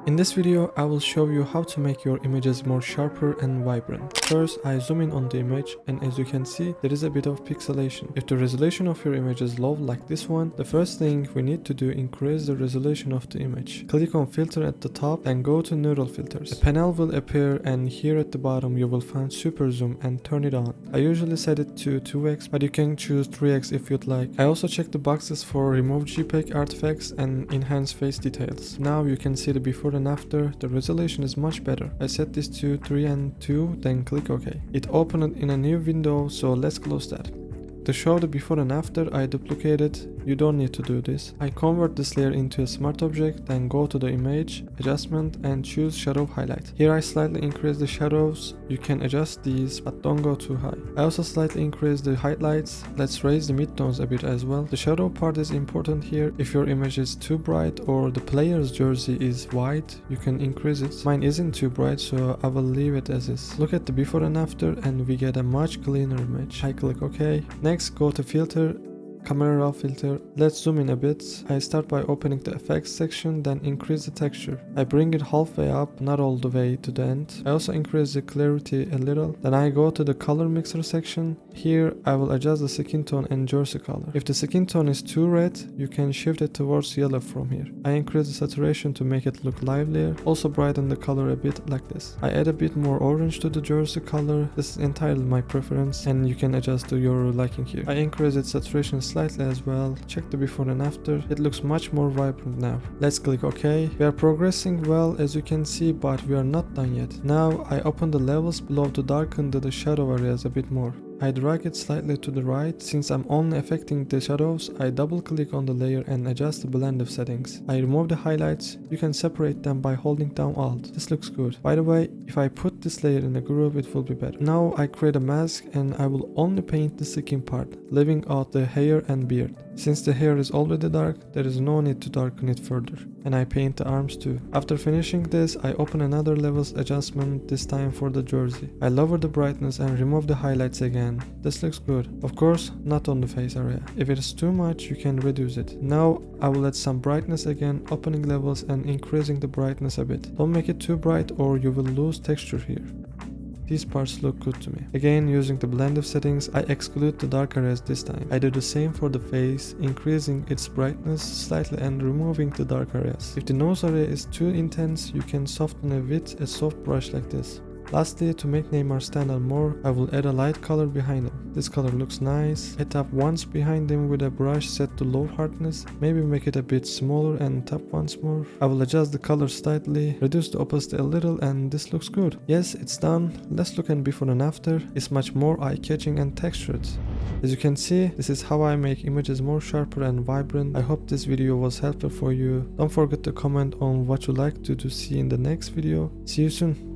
In this video, I will show you how to make your images more sharper and vibrant. First, I zoom in on the image, and as you can see, there is a bit of pixelation. If the resolution of your image is low like this one, the first thing we need to do is increase the resolution of the image. Click on filter at the top and go to neural filters. A panel will appear, and here at the bottom you will find super zoom and turn it on. I usually set it to 2x, but you can choose 3x if you'd like. I also check the boxes for remove JPEG artifacts and enhance face details. Now you can see the before and after. The resolution is much better. I set this to 3 and 2, then click OK. It opened in a new window, so let's close that. To show the before and after, I duplicate it. You don't need to do this. I convert this layer into a smart object, then go to the image, adjustment, and choose shadow highlight. Here I slightly increase the shadows. You can adjust these, but don't go too high. I also slightly increase the highlights. Let's raise the midtones a bit as well. The shadow part is important here. If your image is too bright or the player's jersey is white, you can increase it. Mine isn't too bright, so I will leave it as is. Look at the before and after, and we get a much cleaner image. I click OK. Next, go to filter, camera raw filter. Let's zoom in a bit. I start by opening the effects section, then increase the texture. I bring it halfway up, not all the way to the end. I also increase the clarity a little. Then I go to the color mixer section. Here I will adjust the skin tone and jersey color. If the skin tone is too red, you can shift it towards yellow from here. I increase the saturation to make it look livelier. Also brighten the color a bit like this. I add a bit more orange to the jersey color. This is entirely my preference, and you can adjust to your liking here. I increase its saturation slightly as well. Check the before and after. It looks much more vibrant now. Let's click OK. We are progressing well, as you can see, but we are not done yet. Now I open the levels below to darken the shadow areas a bit more. I drag it slightly to the right. Since I'm only affecting the shadows, I double click on the layer and adjust the blend of settings. I remove the highlights. You can separate them by holding down Alt. This looks good. By the way, if I put this layer in a group, it will be better. Now I create a mask, and I will only paint the skin part, leaving out the hair and beard. Since the hair is already dark, there is no need to darken it further. And I paint the arms too. After finishing this, I open another levels adjustment, this time for the jersey. I lower the brightness and remove the highlights again. This looks good. Of course, not on the face area. If it is too much, you can reduce it. Now I will add some brightness again, opening levels and increasing the brightness a bit. Don't make it too bright or you will lose texture here. These parts look good to me. Again, using the blend of settings, I exclude the dark areas this time. I do the same for the face, increasing its brightness slightly and removing the dark areas. If the nose area is too intense, you can soften it with a soft brush like this. Lastly, to make Neymar stand out more, I will add a light color behind him. This color looks nice. I tap once behind him with a brush set to low hardness. Maybe make it a bit smaller and tap once more. I will adjust the color slightly, reduce the opacity a little, and this looks good. Yes, it's done. Let's look at before and after. It's much more eye-catching and textured. As you can see, this is how I make images more sharper and vibrant. I hope this video was helpful for you. Don't forget to comment on what you'd like to see in the next video. See you soon.